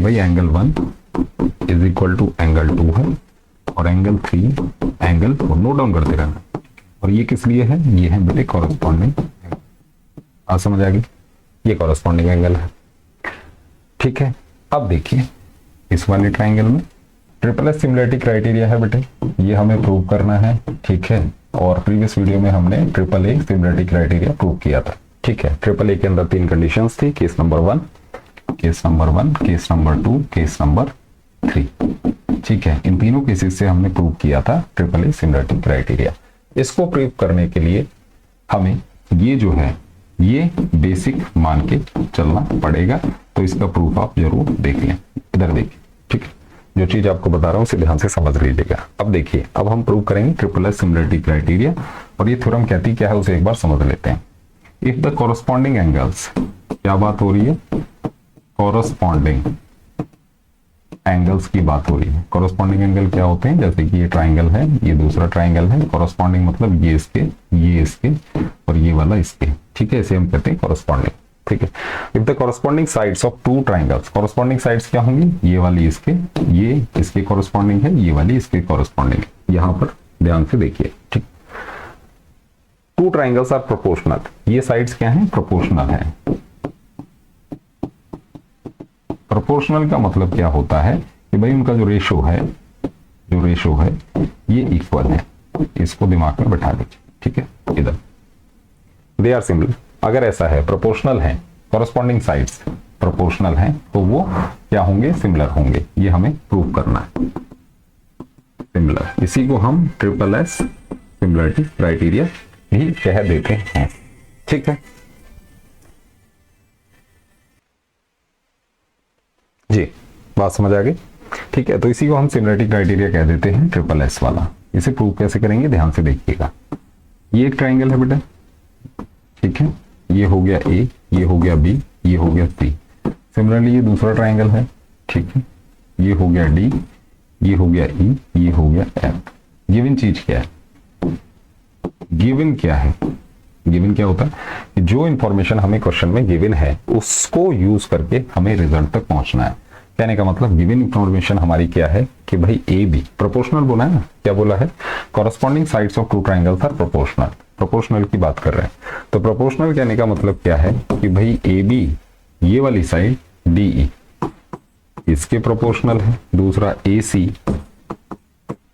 भाई angle 1 is equal to angle 2 है और एंगल 3 एंगल 4, नोट डाउन करते रहना। और ये किस लिए है, ये है बेटे कॉरस्पॉन्डिंग, आप समझ आ गई, ये कॉरस्पॉन्डिंग एंगल है। ठीक है, अब देखिए इस वाले ट्राइंगल में ट्रिपल एस सिमिलरिटी क्राइटेरिया है बेटे, ये हमें प्रूव करना है। ठीक है, और प्रीवियस वीडियो में हमने triple A similarity criteria prove किया था। ठीक है, ट्रिपल ए के अंदर 3 कंडीशंस थी, case number 1, case number 1, case number 2, case number 3। ठीक है, इन तीनों केसेस से हमने प्रूव किया था ट्रिपल ए सिमिलरिटी क्राइटेरिया। इसको प्रूव करने के लिए हमें ये जो है ये बेसिक मान के चलना पड़ेगा, तो इसका प्रूफ आप जरूर देख लें। इधर देखिए, ठीक है, जो चीज आपको बता रहा हूं उसे ध्यान से समझ लीजिएगा। अब देखिए, अब हम प्रूव करेंगे ट्रिपल एस सिमिलरिटी क्राइटेरिया, और ये थ्योरम कहती क्या है उसे एक बार समझ लेते हैं। इफ द कॉरस्पॉन्डिंग एंगल्स, क्या बात हो रही है, कॉरस्पॉन्डिंग एंगल्स की बात हो रही है। कॉरस्पॉन्डिंग एंगल क्या होते हैं, जैसे कि ये ट्राइंगल है, ये दूसरा ट्राइंगल है, कॉरस्पॉन्डिंग मतलब ये इसके और ये वाला इसके। ठीक है, इसे हम कहते हैं कॉरस्पॉन्डिंग। ठीक है, if the corresponding sides of two triangles, corresponding sides क्या होंगी, ये वाली इसके, ये इसके कॉरस्पॉन्डिंग है, ये वाली इसके कॉरस्पॉन्डिंग। यहां पर ध्यान से देखिए। ठीक, टू ट्राइंगल्स आर प्रोपोर्शनल, ये साइड्स क्या हैं, प्रोपोर्शनल है। प्रोपोर्शनल का मतलब क्या होता है कि भाई उनका जो रेशो है ये इक्वल है। इसको दिमाग में बैठा लीजिए। ठीक है, इधर दे आर सिमिलर, अगर ऐसा है प्रोपोर्शनल है, कॉरस्पॉन्डिंग साइड्स प्रोपोर्शनल हैं, तो वो क्या होंगे, सिमिलर होंगे। ये हमें प्रूव करना है, सिमिलर। इसी को हम ट्रिपल एस सिमिलरिटी क्राइटेरिया भी कह देते हैं। ठीक है जी, बात समझ आ गई। ठीक है, तो इसी को हम सिमिलरिटी क्राइटेरिया कह देते हैं, ट्रिपल एस वाला। इसे प्रूव कैसे करेंगे, ध्यान से देखिएगा। ये एक ट्राइंगल है बेटा, ठीक है, ये हो गया ए, ये हो गया बी, ये हो गया सी। सिमिलरली ये दूसरा ट्राइंगल है, ठीक है, ये हो गया डी, ये हो गया ई, ये हो गया एफ। गिवन चीज क्या है, गिवन क्या है, गिवन क्या होता है कि जो इंफॉर्मेशन हमें क्वेश्चन में गिवन है उसको यूज करके हमें रिजल्ट तक पहुंचना है। कहने का मतलब गिवन इंफॉर्मेशन हमारी क्या है कि भाई ए बी प्रोपोर्शनल बोला है ना, क्या बोला है, corresponding sides of two triangles are proportional. Proportional की बात कर रहे हैं, तो प्रोपोर्शनल कहने का मतलब क्या है कि भाई ए बी ये वाली साइड डी ई इसके प्रोपोर्शनल है, दूसरा ए सी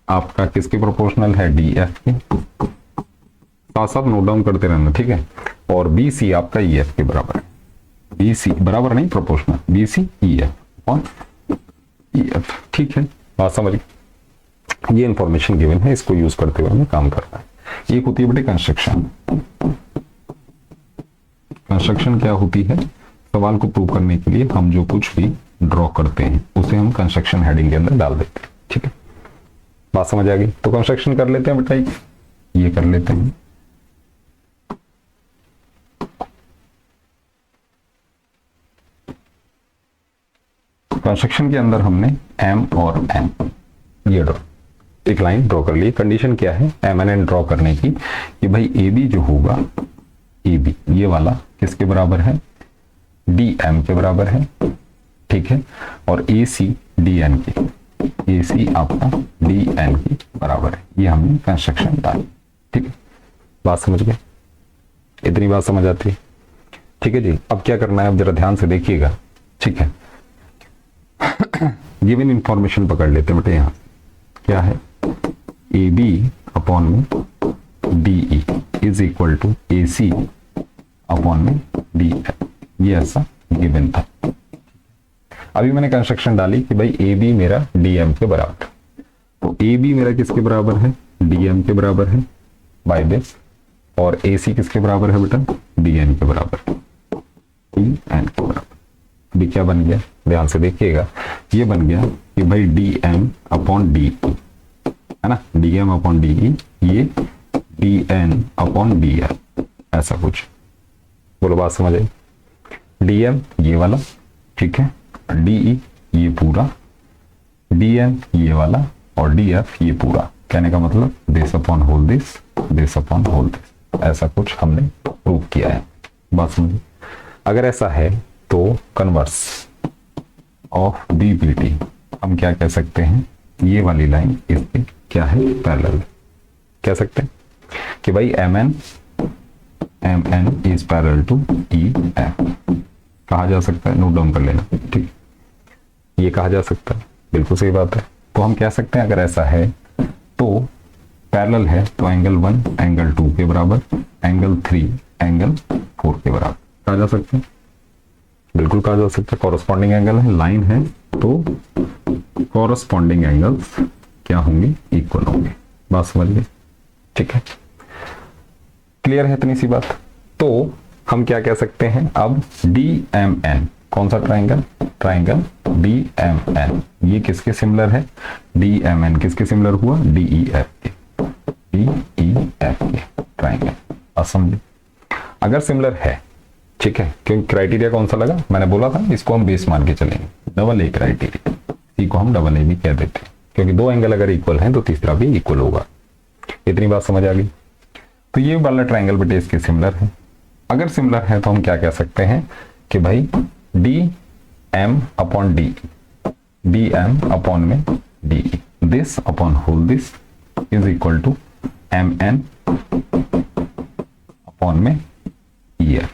आपका किसके प्रोपोर्शनल है, डी एफ के। साथ साथ नोट डाउन करते रहना, ठीक है। और बी सी आपका ई एफ के बराबर है, बी सी बराबर नहीं proportional, B C E F और ई एफ। ठीक है, बात समझ, ये इंफॉर्मेशन गिवन है, इसको यूज करते हुए हमें काम करना है। एक होती है बेटे कंस्ट्रक्शन। कंस्ट्रक्शन क्या होती है, सवाल को प्रूव करने के लिए हम जो कुछ भी ड्रॉ करते हैं उसे हम कंस्ट्रक्शन हेडिंग के अंदर डाल देते हैं। ठीक है, बात समझ आ गई। तो कंस्ट्रक्शन कर लेते हैं बेटा, ये कर लेते हैं। कंस्ट्रक्शन के अंदर हमने एम और एन ये ड्रॉ, एक लाइन ड्रॉ कर ली। कंडीशन क्या है एम एन एन ड्रॉ करने की कि भाई ए बी जो होगा, ए बी ये वाला किसके बराबर है, डी एम के बराबर है, ठीक है, और ए सी डी एन के, ए सी आपका डी एन के बराबर है। ये हमने कंस्ट्रक्शन डाली। ठीक है, बात समझ गए, इतनी बात समझ आती है। ठीक है जी, अब क्या करना है, अब जरा ध्यान से देखिएगा। ठीक है, गिवन इंफॉर्मेशन पकड़ लेते हैं बेटे, यहां क्या है, ए बी अपॉन में D E is equal to A C upon में डी एफ, ये ऐसा गिवन था। अभी मैंने कंस्ट्रक्शन डाली कि भाई ए बी मेरा डी एम के बराबर, तो ए बी मेरा किसके बराबर है, डी एम के बराबर है बाय दिस, और ए सी किसके बराबर है बेटा, डी एन के बराबर, डी एन के बराबर। अभी क्या बन गया, ध्यान से देखिएगा, ये बन गया कि भाई D M upon D E है ना, D M upon D E, ये D N upon D F, ऐसा कुछ। बोलो बात समझ आई, डी एम ये वाला, ठीक है, डी ई ये पूरा, डी एन ये वाला, और डी एफ ये पूरा। कहने का मतलब this upon whole this, this upon whole this, ऐसा कुछ हमने प्रूव किया है। बात समझिए, अगर ऐसा है तो कन्वर्स ऑफ बीपीटी, हम क्या कह सकते हैं, ये वाली लाइन इसके क्या है, पैरेलल कह सकते हैं कि भाई M N is parallel to E F, कहा जा सकता है, नोट डाउन कर लेना, ठीक, ये कहा जा सकता है, बिल्कुल सही बात है। तो हम कह सकते हैं अगर ऐसा है तो पैरेलल है तो एंगल 1 एंगल 2 के बराबर, एंगल 3 एंगल 4 के बराबर कहा जा सकता है, बिल्कुल कहा जा सकता है। कॉरस्पॉन्डिंग एंगल है, लाइन है, तो कॉरस्पॉन्डिंग एंगल्स क्या होंगे, इक्वल होंगे, बात समझ गए, ठीक है, क्लियर है इतनी सी बात। तो हम क्या कह सकते हैं अब, डी एम एन, कौन सा triangle, triangle D M N, ये किसके सिमिलर है, डी एम एन किसके सिमिलर हुआ, डी ई एफ के, डी ई एफ के ट्राइंगल, अब समझे, अगर सिमिलर है, ठीक है, क्योंकि क्राइटेरिया कौन सा लगा, मैंने बोला था इसको हम बेस मान के चलेंगे, डबल ए क्राइटेरिया, सी को हम डबल ए भी कह देते हैं, क्योंकि दो एंगल अगर इक्वल हैं तो तीसरा भी इक्वल होगा, इतनी बात समझ आ गई। तो ये वाला ट्राइंगल बेटे इसके सिमिलर है, अगर सिमिलर है तो हम क्या कह सकते हैं कि भाई D M upon D, D M upon में D, this upon whole this is equal to M N upon में ई एफ,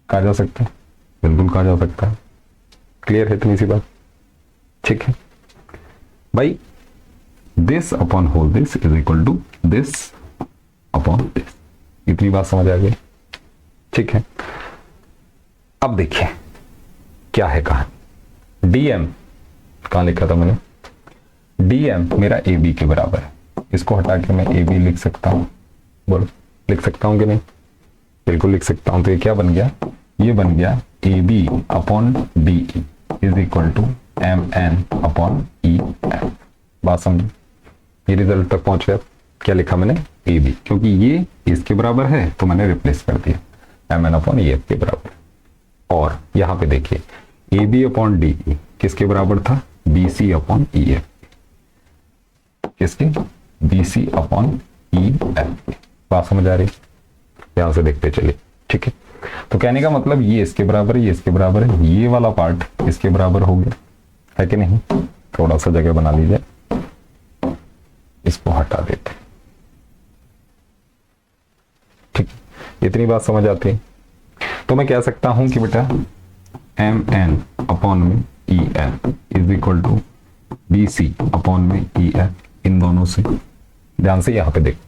कहा जा सकता है, बिल्कुल कहा जा सकता है, क्लियर है इतनी सी बात, ठीक है भाई, this upon whole this is equal to this upon this, इतनी बात समझ आ गई, ठीक है। अब देखिए क्या है कहानी, डीएम कहां लिखा था मैंने, डीएम मेरा ए बी के बराबर है, इसको हटा के मैं ए बी लिख सकता हूं, बोलो लिख सकता हूं कि नहीं, बिल्कुल लिख सकता हूं। तो ये क्या बन गया, ये बन गया A B upon D is equal to M N upon E F, बात समझो, ये रिजल्ट तक पहुंच गया। क्या लिखा मैंने, ए बी, क्योंकि ये इसके बराबर है तो मैंने रिप्लेस कर दिया M N upon E F के बराबर, और यहां पे देखिए ए बी अपॉन डी किसके बराबर था, B C upon E F, किसके, B C upon E F, बात समझ आ रही, ध्यान से देखते चलिए, ठीक है। तो कहने का मतलब ये इसके बराबर है, ये इसके बराबर है, ये वाला पार्ट इसके बराबर हो गया, है कि नहीं, थोड़ा सा जगह बना लीजिए, इसको हटा देते, ठीक, इतनी बात समझ आती है। तो मैं कह सकता हूं कि बेटा एम एन अपॉन में E F is equal to B C upon में ई एफ, इन दोनों से, ध्यान से यहां पे देखो,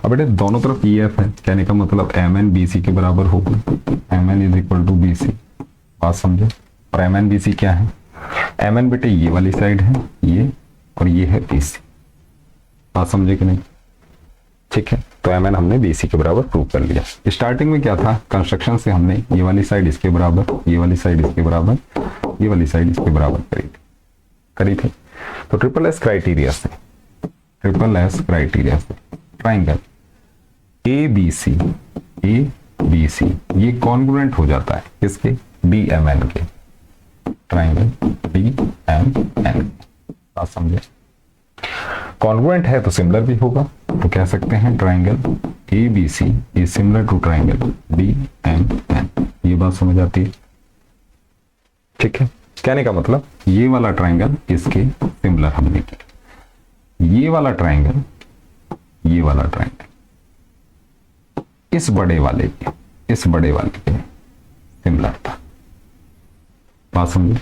अब बेटे दोनों तरफ ई एफ है, कहने का मतलब एम एन बी सी के बराबर होगा, M N is equal to B C, बात समझे, और एम एन बी सी क्या है, एम एन बेटे ये वाली साइड है, ये, और ये है बी सी, बात समझे कि नहीं, ठीक है। तो एम एन हमने बी सी के बराबर प्रूव कर लिया। स्टार्टिंग में क्या था, कंस्ट्रक्शन से हमने ये वाली साइड इसके बराबर, ये वाली साइड इसके बराबर, ये वाली साइड इसके बराबर करी थी। तो ट्रिपल एस क्राइटेरिया से, ट्रिपल एस क्राइटेरिया से ट्राइंगल ए बी सी ये कॉन्ग्रुएंट हो जाता है किसके, डी एम एन के, ट्राइंगल डी एम एन, बात समझे, कॉन्ग्रुएंट है तो सिमिलर भी होगा, तो कह सकते हैं triangle A B C is similar to triangle D M N, ये बात समझ आती है, ठीक है। कहने का मतलब ये वाला ट्राइंगल इसके सिमिलर हमने किया, ये वाला ट्राइंगल इस बड़े वाले के सिमिलर था, बात समझे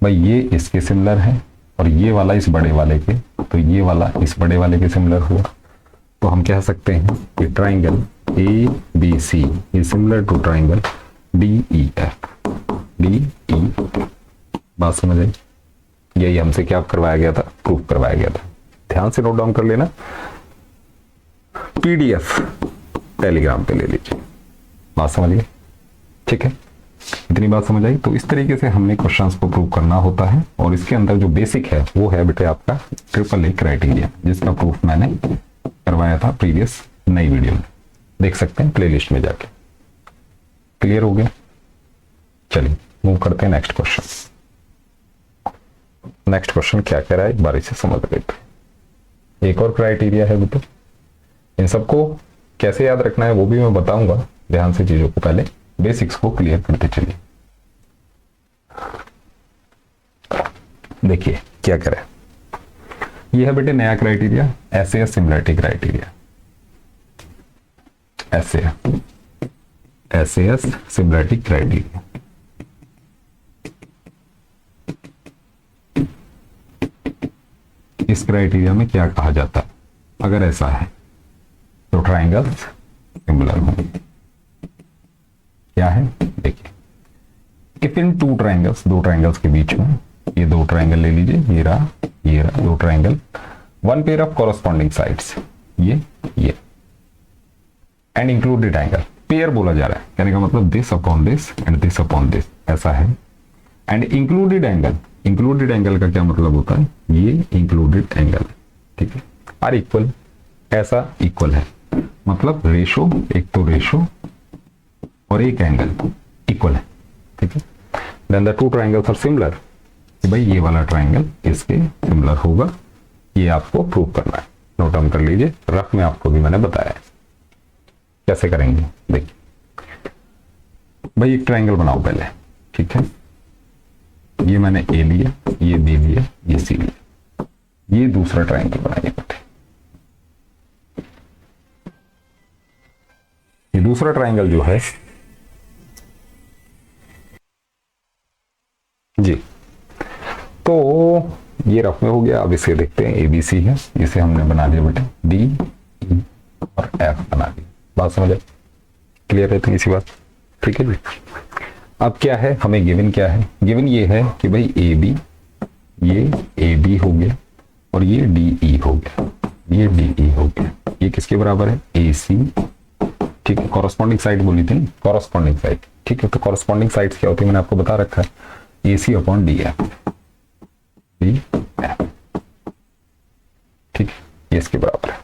भाई, ये इसके सिमिलर है और ये वाला इस बड़े वाले के, तो ये वाला इस बड़े वाले के सिमिलर हुआ, तो हम कह सकते हैं कि triangle A B C is similar to triangle D E F, बात समझ आई, यही हमसे क्या करवाया गया था, प्रूफ करवाया गया था, ध्यान से नोट डाउन कर लेना, पीडीएफ टेलीग्राम पे ले लीजिए, बात समझिए, ठीक है, इतनी बात समझ आई। तो इस तरीके से हमने क्वेश्चंस को प्रूव करना होता है, और इसके अंदर जो बेसिक है वो है बेटे आपका ट्रिपल ए क्राइटेरिया, जिसका प्रूफ मैंने करवाया था प्रीवियस नई वीडियो में, देख सकते हैं प्लेलिस्ट में जाके, क्लियर हो गया। चलिए मूव करते हैं नेक्स्ट क्वेश्चन। नेक्स्ट क्वेश्चन क्या कह रहा है, एक बार इसे समझ लेते हैं। एक और क्राइटेरिया है बेटे, इन सबको कैसे याद रखना है वो भी मैं बताऊंगा, ध्यान से चीजों को पहले बेसिक्स को क्लियर करते चलिए। देखिए क्या करें, ये है बेटे नया criteria, SAS similarity criteria, SAS similarity criteria. इस क्राइटेरिया में क्या कहा जाता है, अगर ऐसा है तो ट्राइंगल्स सिमिलर होंगे। क्या है देखिए, इफ इन टू ट्राइंगल्स, दो ट्राइंगल्स के बीच में, ये दो ट्राइंगल ले लीजिए, ये रहा दो triangle, one pair of corresponding sides, ये एंड इंक्लूडेड एंगल, पेयर बोला जा रहा है, कहने का मतलब this upon this and this upon this, ऐसा है। And included angle, included angle का क्या मतलब होता है, ये इंक्लूडेड एंगल, ठीक है, आर इक्वल, ऐसा इक्वल है, मतलब रेशो, एक तो रेशो और एक एंगल इक्वल है, ठीक है। Then the two triangles are similar, कि भाई ये वाला ट्राइंगल इसके सिमिलर होगा, ये आपको प्रूव करना है। नोट डाउन कर लीजिए, रफ में आपको भी मैंने बताया है कैसे करेंगे। देखिए भाई एक ट्राइंगल बनाओ पहले, ठीक है, ये मैंने ए लिया, ये बी लिया, ये सी लिया, ये दूसरा ट्राइंगल बनाइए बेटे। ये दूसरा ट्राइंगल जो है जी, तो ये रफ में हो गया। अब इसे देखते हैं, ABC है, इसे हमने बना दिया बेटे D, E और F बना दिया। बात समझ आए, क्लियर है तो इसी बात, ठीक है जी। अब क्या है, हमें गिवन क्या है, गिवन ये है कि भाई AB, ये AB हो गया और ये DE हो गया, ये DE हो गया, ये किसके बराबर है, AC, ठीक है। कॉरस्पॉन्डिंग साइड बोली थी ना, कॉरस्पॉन्डिंग साइड, ठीक है। तो कॉरस्पॉन्डिंग साइड्स क्या होती है मैंने आपको बता रखा है, AC अपॉन DF, ठीक है, ये इसके बराबर है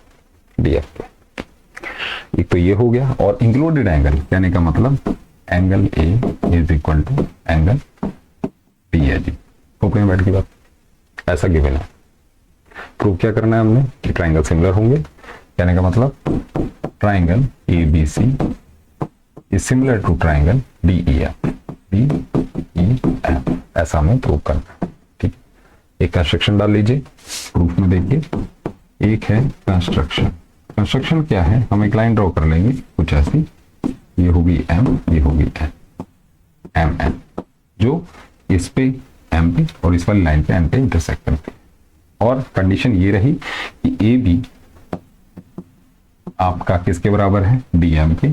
DF के। एक तो ये हो गया, और इंक्लूडेड एंगल कहने का मतलब angle A is equal to angle B है जी, खोपड़ी में बैठ की बात, ऐसा गिवन है। प्रूव क्या करना है हमने, कि ट्राइंगल सिमिलर होंगे, कहने का मतलब triangle ABC is similar to triangle DEF, ऐसा हमें प्रूव करना है, ठीक। एक कंस्ट्रक्शन डाल लीजिए प्रूफ में, देखिए एक है कंस्ट्रक्शन, कंस्ट्रक्शन क्या है, हम एक लाइन ड्रॉ कर लेंगे कुछ ऐसी, ये होगी M, ये होगी N, MN, जो इस पे M पे और इस वाली लाइन पे N पे इंटरसेक्ट करते हैं। और कंडीशन ये रही कि AB आपका किसके बराबर है, DM के,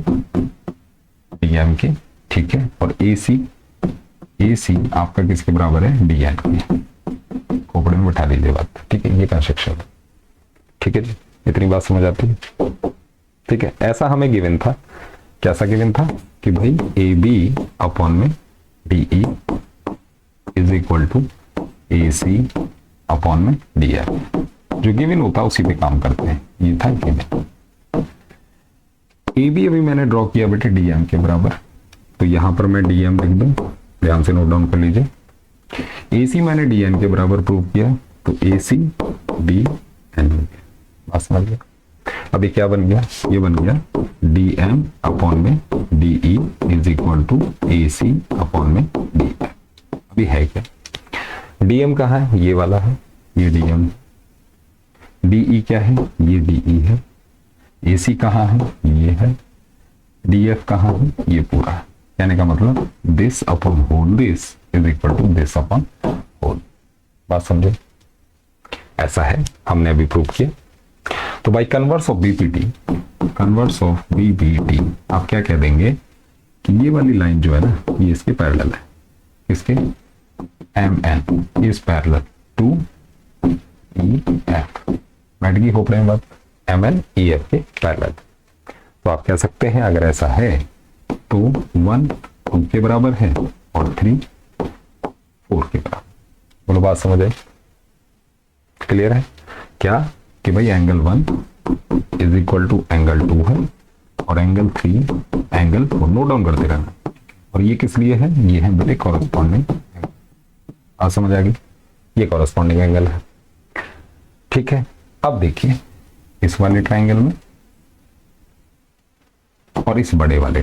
ठीक है, और AC आपका किसके बराबर है, DN के। खोपड़े में बैठा दीजिए बात, ठीक है, ये कंस्ट्रक्शन है, ठीक है जी, इतनी बात समझ आती है, ठीक है। ऐसा हमें गिवन था, कैसा गिवन था कि भाई AB अपॉन में DE is equal to AC upon में DF, जो गिवन होता है उसी पे काम करते हैं, ये था गिवन। AB अभी मैंने ड्रॉ किया बेटे DM के बराबर, तो यहां पर मैं DM लिख दूं, ध्यान से नोट डाउन कर लीजिए। AC मैंने DN के बराबर प्रूव किया, तो AC DN, बात समझ गया। अभी क्या बन गया, ये बन गया DM अपॉन में DE is equal to AC upon में DF। अभी है क्या, DM कहाँ है, ये वाला है, ये DM, DE क्या है, ये DE है, AC कहाँ है, ये है, DF कहाँ है, ये पूरा है, कहने का मतलब this upon whole this is equal to this upon whole, बात समझे, ऐसा है, हमने अभी प्रूव किया। तो by converse of BPT, converse of BPT आप क्या कह देंगे कि ये वाली लाइन जो है ना, ये इसके पैरेलल है, इसके MN is parallel to EF, बैठ गई खोपड़े में बात, MN EF के पैरेलल। तो आप कह सकते हैं अगर ऐसा है तो 1 2 के बराबर है और 3 4 के बराबर, बोलो बात समझ आई, क्लियर है क्या, कि भाई angle 1 is equal to angle 2 है और एंगल 3 एंगल 4, नोट डाउन करते रहना। और ये किस लिए है, ये है बेटे कॉरस्पॉन्डिंग, आप समझ आ गई, ये कॉरस्पॉन्डिंग एंगल है, ठीक है। अब देखिए इस वाले ट्राइंगल में और इस बड़े वाले,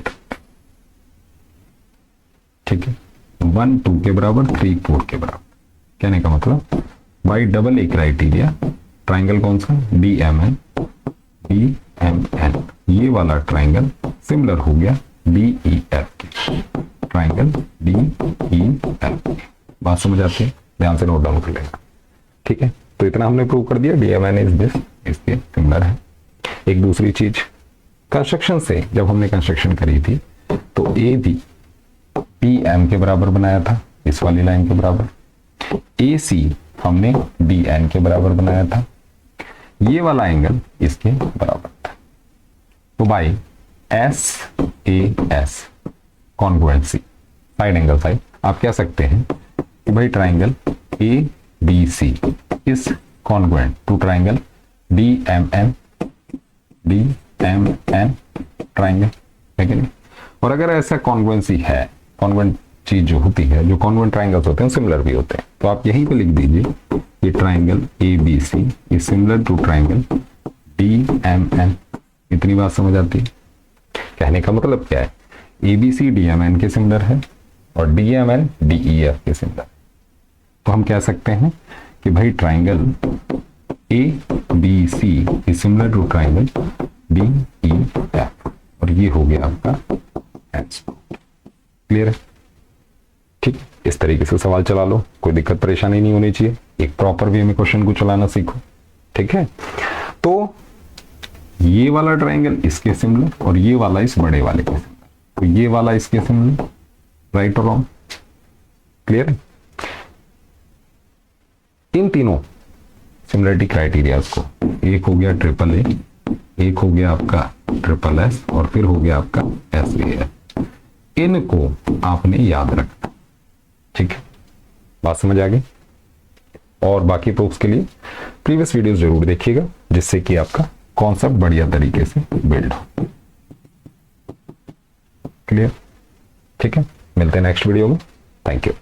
ठीक है, 1 2 के बराबर, 3 4 के बराबर, कहने का मतलब by double A criteria triangle कौन सा, DMN, DMN, ये वाला ट्राइंगल सिमिलर हो गया DEF के, ट्राइंगल DEF। बात समझ आती है, ध्यान से नोट डाउन कर लेना, ठीक है। तो इतना हमने प्रूव कर दिया, DMN इज दिस, इसके सिमिलर है। एक दूसरी चीज, कंस्ट्रक्शन से जब हमने कंस्ट्रक्शन करी थी तो ए भी PM के बराबर बनाया था, इस वाली लाइन के बराबर, AC हमने DN के बराबर बनाया था, ये वाला एंगल इसके बराबर था। तो by SAS congruency, side angle side, आप कह सकते हैं कि भाई triangle ABC is congruent to triangle DMN triangle, है कि नहीं। और अगर ऐसा कॉन्ग्रुएंसी है, कॉन्ग्रुएंट चीज जो होती है, जो कॉन्ग्रुएंट ट्राइंगल्स होते हैं सिमिलर भी होते हैं, तो आप यहीं पे लिख दीजिए कि triangle ABC is similar to triangle DMN। इतनी बात समझ आती है। कहने का मतलब क्या है, ABC DMN के सिमिलर है और DMN DEF के सिमिलर। तो हम कह सकते हैं कि भाई triangle ABC is similar to triangle DEF, और ये हो गया आपका आंसर। क्लियर है, ठीक। इस तरीके से सवाल चला लो, कोई दिक्कत परेशानी नहीं होनी चाहिए, एक प्रॉपर वे में क्वेश्चन को चलाना सीखो, ठीक है। तो ये वाला ट्राइंगल इसके सिमिलर और ये वाला इस बड़े वाले के सिमिलर, तो ये वाला इसके सिमिलर, राइट और रॉन्ग, क्लियर है। इन तीनों सिमिलरिटी क्राइटेरियाज को, एक हो गया AAA, एक हो गया आपका SSS और फिर हो गया आपका SAS, इनको आपने याद रखना, ठीक है। बात समझ आ गई। और बाकी प्रूफ्स के लिए प्रीवियस वीडियोस जरूर देखिएगा, जिससे कि आपका कॉन्सेप्ट बढ़िया तरीके से बिल्ड हो। क्लियर, ठीक है। मिलते हैं नेक्स्ट वीडियो में। Thank you.